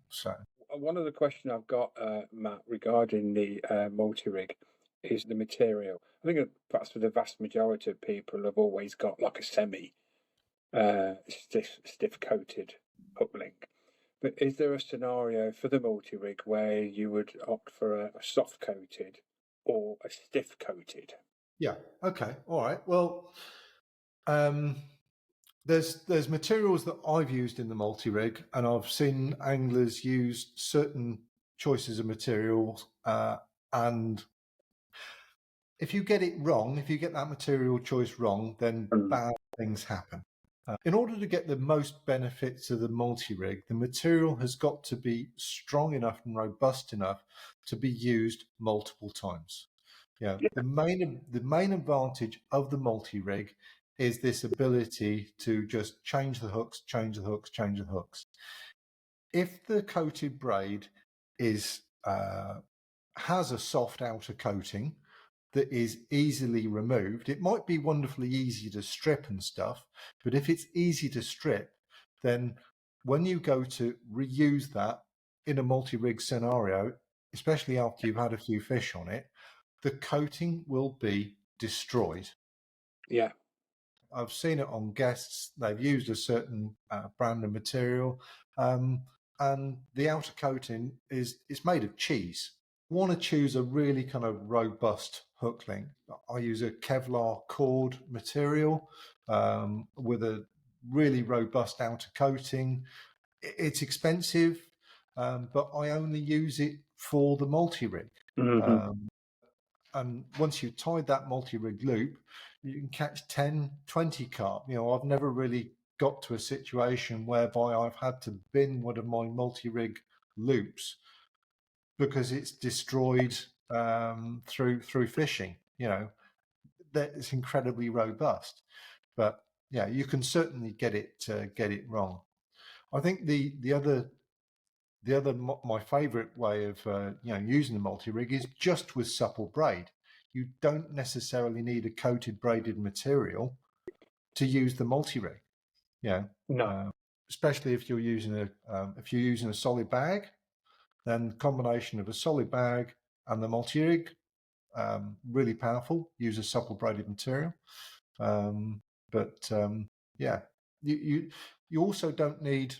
So one other question I've got, Matt, regarding the multi-rig is the material. I think perhaps for the vast majority of people have always got like a semi stiff coated hook link. But is there a scenario for the multi-rig where you would opt for a soft coated or a stiff coated? Yeah. Okay. All right. Well, there's materials that I've used in the multi-rig, and I've seen anglers use certain choices of materials, and if you get it wrong, if you get that material choice wrong, then bad things happen. In order to get the most benefit to the multi-rig, the material has got to be strong enough and robust enough to be used multiple times. The main advantage of the multi-rig is this ability to just change the hooks. If the coated braid has a soft outer coating that is easily removed, it might be wonderfully easy to strip and stuff, but if it's easy to strip, then when you go to reuse that in a multi-rig scenario, especially after you've had a few fish on it, the coating will be destroyed. Yeah. I've seen it on guests. They've used a certain brand of material, and the outer coating is made of cheese. Want to choose a really kind of robust hook link. I use a Kevlar cord material with a really robust outer coating. It's expensive, but I only use it for the multi-rig. And once you've tied that multi-rig loop, you can catch 10, 20 carp. I've never really got to a situation whereby I've had to bin one of my multi-rig loops because it's destroyed through fishing. That it's incredibly robust. But yeah, you can certainly get it wrong. I think the other my favorite way of using the multi-rig is just with supple braid. You don't necessarily need a coated braided material to use the multi-rig. No. Especially if you're using a solid bag, then the combination of a solid bag and the multi-rig, really powerful. Use a supple braided material, you also don't need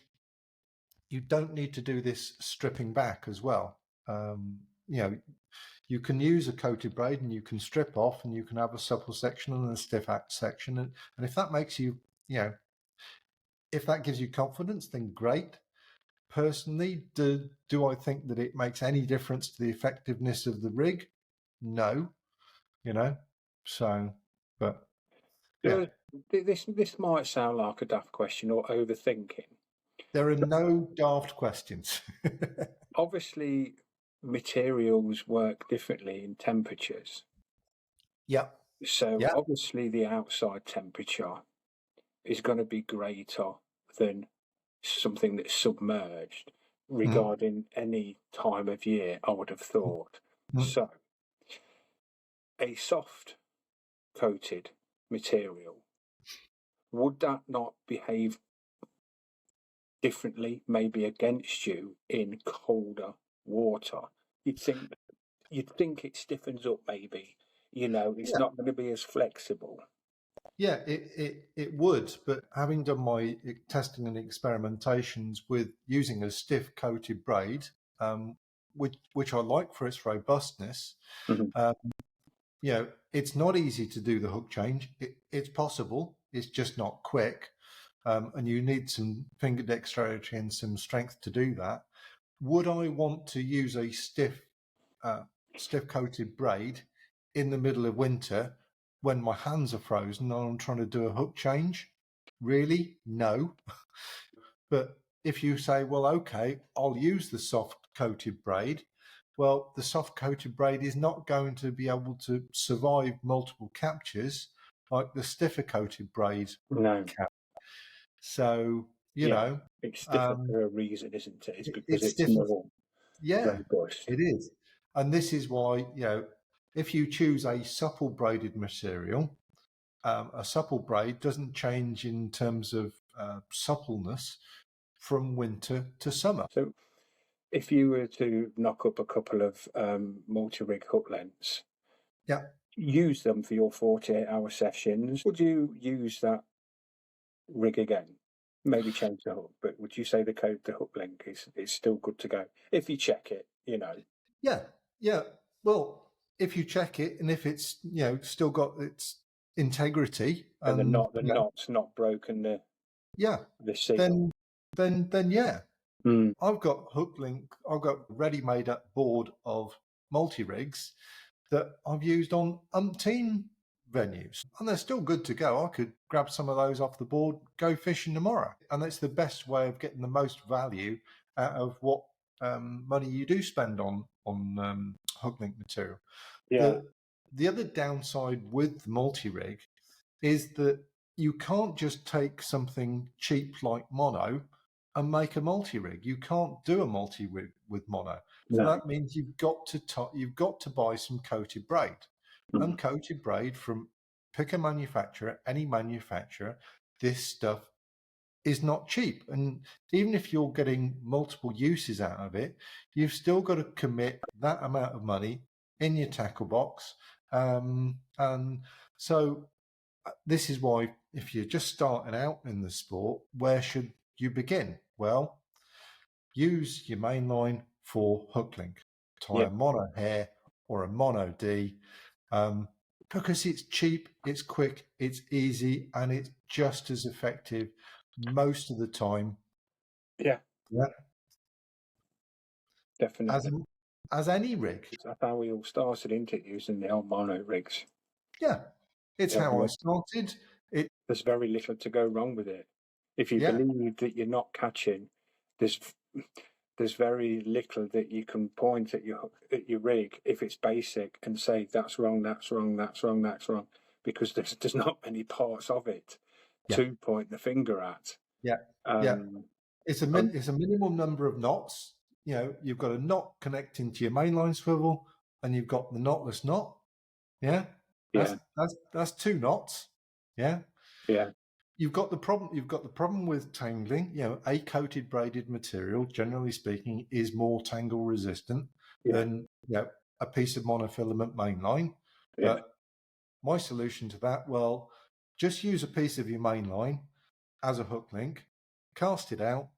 to do this stripping back as well. You can use a coated braid and you can strip off and you can have a supple section and a stiff section. And if that makes you, if that gives you confidence, then great. Personally, do I think that it makes any difference to the effectiveness of the rig? No, so, but yeah. This might sound like a daft question or overthinking. There are no daft questions. Obviously, materials work differently in temperatures. Yeah. So Yeah. obviously the outside temperature is going to be greater than something that's submerged Mhm. regarding any time of year, I would have thought. Mhm. So a soft coated material, would that not behave differently, maybe against you in colder water? You'd think you'd think it stiffens up maybe. It's Yeah. not going to be as flexible. Yeah, it would, but having done my testing and experimentations with using a stiff coated braid, which I like for its robustness, Mhm. um, it's not easy to do the hook change. It's possible, it's just not quick, and you need some finger dexterity and some strength to do that. Would I want to use a uh, stiff coated braid in the middle of winter when my hands are frozen and I'm trying to do a hook change? Really? No. But if you say, well, okay, I'll use the soft coated braid, well, the soft coated braid is not going to be able to survive multiple captures like the stiffer coated braid No. can. So, Yeah. It's different um, for a reason, isn't it? It's because it's it's stiffer. more Yeah, robust. it is. And this is why, if you choose a supple braided material, a supple braid doesn't change in terms of suppleness from winter to summer. So if you were to knock up a couple of multi-rig hook lengths, Yeah. use them for your 48-hour sessions, would you use that rig again? Maybe change the hook, but would you say the hook length is still good to go if you check it? Yeah. Yeah. Well, if you check it and if it's, still got its integrity And and, the knot's not broken yeah, the seal. then, then yeah. Mm. I've got ready-made up board of multi-rigs that I've used on umpteen venues, and they're still good to go. I could grab some of those off the board, go fishing tomorrow, and that's the best way of getting the most value out of what money you do spend on hook link material. Yeah, The other downside with the multi-rig is that you can't just take something cheap like mono and make a multi-rig. You can't do a multi-rig with mono. So no. that means you've got to buy some coated braid. Mm. And coated braid from pick a manufacturer, any manufacturer, this stuff is not cheap. And even if you're getting multiple uses out of it, you've still got to commit that amount of money in your tackle box. And so this is why, if you're just starting out in the sport, where should you begin? Well, use your main line for hook link. Tie Yeah, a mono hair or a mono D, because it's cheap, it's quick, it's easy, and it's just as effective most of the time. yeah, Yeah, as definitely. as any rig. That's how we all started, isn't it, using the old mono rigs. Yeah, it's Yeah, how I started. there's very little to go wrong with it. If you Yeah, believe that you're not catching, there's there's very little that you can point at your rig if it's basic and say that's wrong, that's wrong, that's wrong, that's wrong, because there's not many parts of it yeah, to point the finger at. yeah, yeah. Um, um It's a minimum number of knots. You've got a knot connecting to your mainline swivel, and you've got the knotless knot. Yeah, yeah, that's two knots. Yeah, yeah, you've got the problem. You've got the problem with tangling. A coated braided material, generally speaking, is more tangle resistant yeah, than a piece of monofilament mainline. yeah, But my solution to that, well, just use a piece of your mainline as a hook link, cast it out,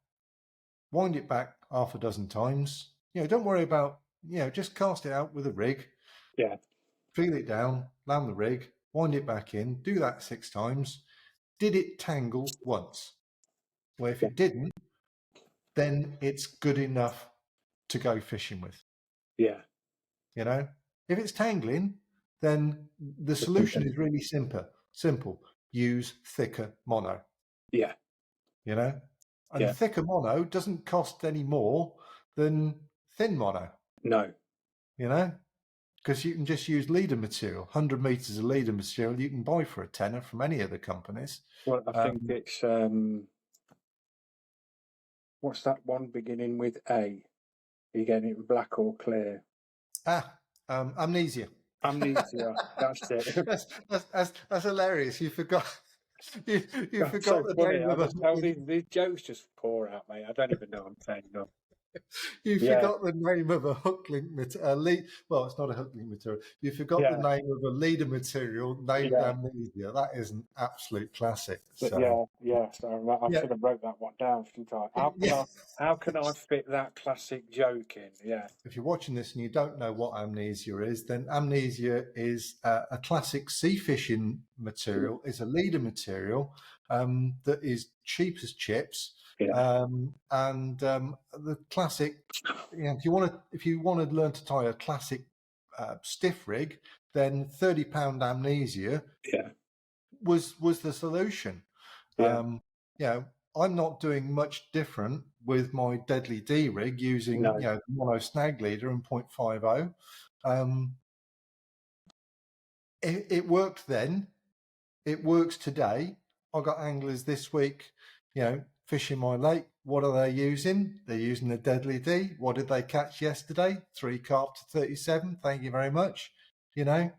wind it back half a dozen times. Don't worry about, just cast it out with a rig, yeah, feel it down, land the rig, wind it back in, do that 6 times. Did it tangle once? Well, if yeah, it didn't, then it's good enough to go fishing with. yeah. If it's tangling, then the Just solution something. is really simple. Use thicker mono, Yeah, you know, and yeah, thicker mono doesn't cost any more than thin mono. No. you know, because you can just use leader material. 100 meters of leader material you can buy for a tenner from any of the companies. Well, I think it's what's that one beginning with A? Are you getting it black or clear? Amnesia. Amnesia. That's it. That's hilarious. You forgot. You That's forgot so the funny. name I of a just tell these jokes just pour out, mate. I don't even know I'm saying them. you Yeah, forgot the name of a hook link material. Well, it's not a hook link material. You forgot the yeah, name of a leader material named yeah. Amnesia. That is an absolute classic. But So yeah. So I yeah, should have wrote that one down, shouldn't I? yeah. How can I fit that classic joke in? Yeah, If you're watching this and you don't know what amnesia is, then amnesia is a classic sea fishing material. It's a leader material that is cheap as chips, yeah, the classic. You know, if you want to learn to tie a classic stiff rig, then £30 amnesia yeah, was the solution. yeah. You know, I'm not doing much different with my Deadly D rig using, No, you know, mono snag leader and 0.50. It worked then. It works today. I got anglers this week, you know, fishing my lake. What are they using? They're using the Deadly D. What did they catch yesterday? 3 carp to 37. Thank you very much. You know,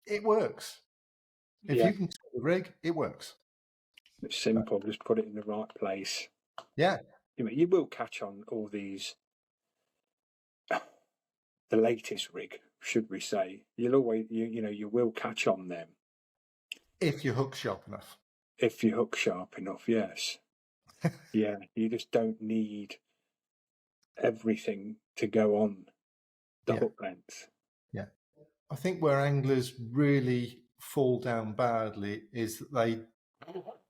it works. If yeah. you can tie the rig, it works. It's simple. Just put it in the right place. Yeah. You will catch on all these. The latest rig, should we say? You'll always, you will catch on them If your hook's sharp enough. if you hook sharp enough. Yes. Yeah. You just don't need everything to go on the Yeah. hook length. Yeah. I think where anglers really fall down badly is that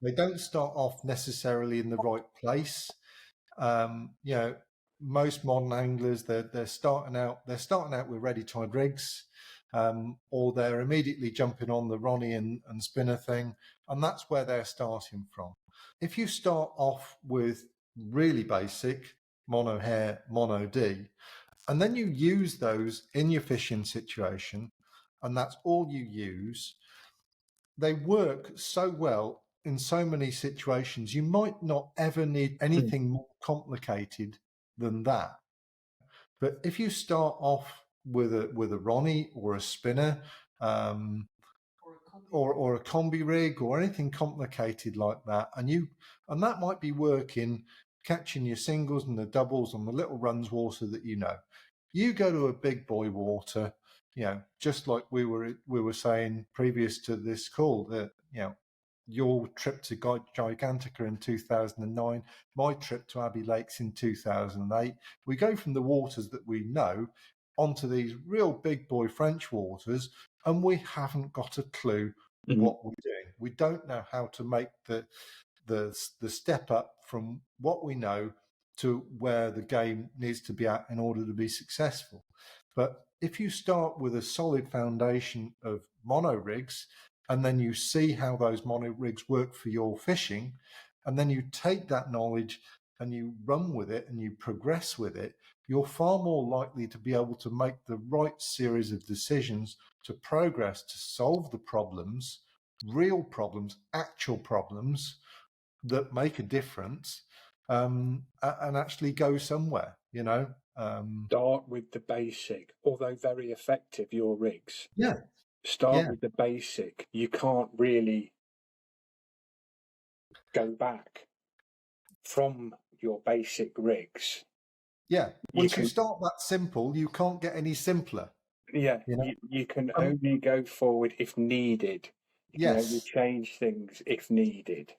they don't start off necessarily in the right place. You know, most modern anglers they're starting out with ready tied rigs, or they're immediately jumping on the Ronnie and spinner thing, and that's where they're starting from. If you start off with really basic mono hair, mono D, and then you use those in your fishing situation, and that's all you use, they work so well in so many situations. You might not ever need anything more complicated than that. But if you start off with a Ronnie or a spinner, um, or a combi rig or anything complicated like that, and that might be working catching your singles and the doubles on the little runs water that you know. You go to a big boy water, you know, just like we were saying previous to this call, that you know, your trip to Gigantica in 2009, my trip to Abbey Lakes in 2008. We go from the waters that we know onto these real big boy French waters, and we haven't got a clue what we're doing. We don't know how to make the step up from what we know to where the game needs to be at in order to be successful. But if you start with a solid foundation of mono rigs, and then you see how those mono rigs work for your fishing, and then you take that knowledge and you run with it and you progress with it, you're far more likely to be able to make the right series of decisions to progress, to solve the problems, real problems, actual problems that make a difference, and actually go somewhere, you know. Start with the basic, although very effective, your rigs. Yeah, Start yeah, with the basic. You can't really go back from your basic rigs. yeah. You Once you can, start that simple, you can't get any simpler, yeah, you know. you can only go forward if needed. You can only Yes, change things if needed.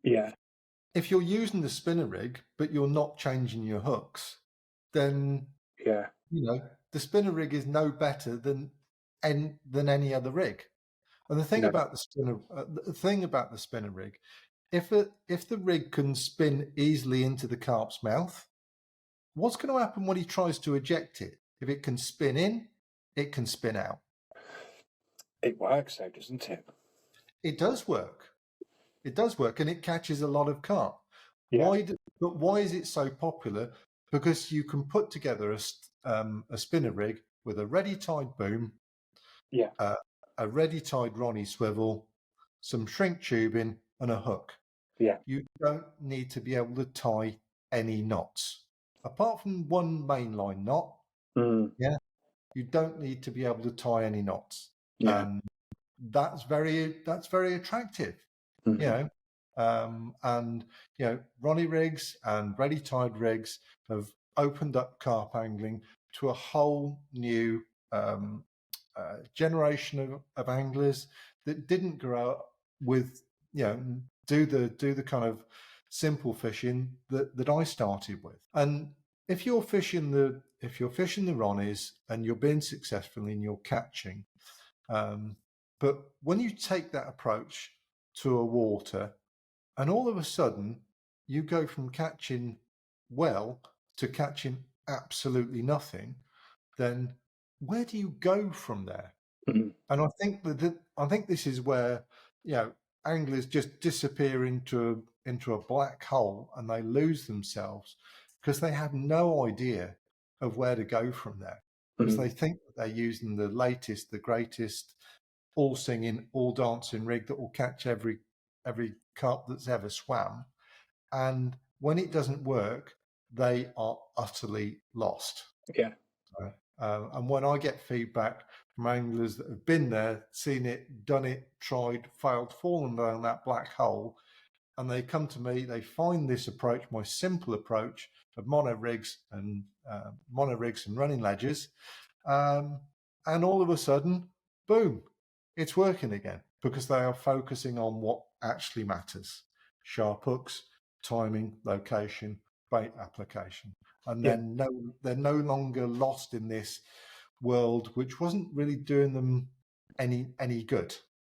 Yeah, if you're using the spinner rig but you're not changing your hooks, then yeah, you know the spinner rig is no better than any other rig. And the thing no. about the spinner rig, if the rig can spin easily into the carp's mouth, what's going to happen when he tries to eject it? If it can spin in, it can spin out. It works though, doesn't it? It does work. It does work, and it catches a lot of carp. Yeah. But why is it so popular? because you can put together a spinner rig with a ready tied boom, Yeah. a ready tied Ronnie swivel, some shrink tubing, and a hook. Yeah. You don't need to be able to tie any knots. Apart from one mainline knot, Mm. yeah, you don't need to be able to tie any knots. Yeah. And that's very attractive, Mhm. you know. And Ronnie rigs and ready tied rigs have opened up carp angling to a whole new generation of anglers that didn't grow up with, do the kind of simple fishing that I started with. And if you're fishing the Ronnies and you're being successful in your catching, but when you take that approach to a water, and all of a sudden you go from catching well to catching absolutely nothing, then where do you go from there? Mhm. And I think this is where anglers just disappear into a black hole and they lose themselves because they have no idea of where to go from there, because Mhm. they think that they're using the latest, the greatest, all singing, all dancing rig that will catch every carp that's ever swam. And when it doesn't work, they are utterly lost. Yeah. And when I get feedback from anglers that have been there, seen it, done it, tried, failed, fallen down that black hole, and they come to me, they find this approach, my simple approach of mono rigs and running ledgers, and all of a sudden, boom, it's working again because they are focusing on what actually matters: sharp hooks, timing, location, bait application. And Yeah. then they're no longer lost in this world which wasn't really doing them any good.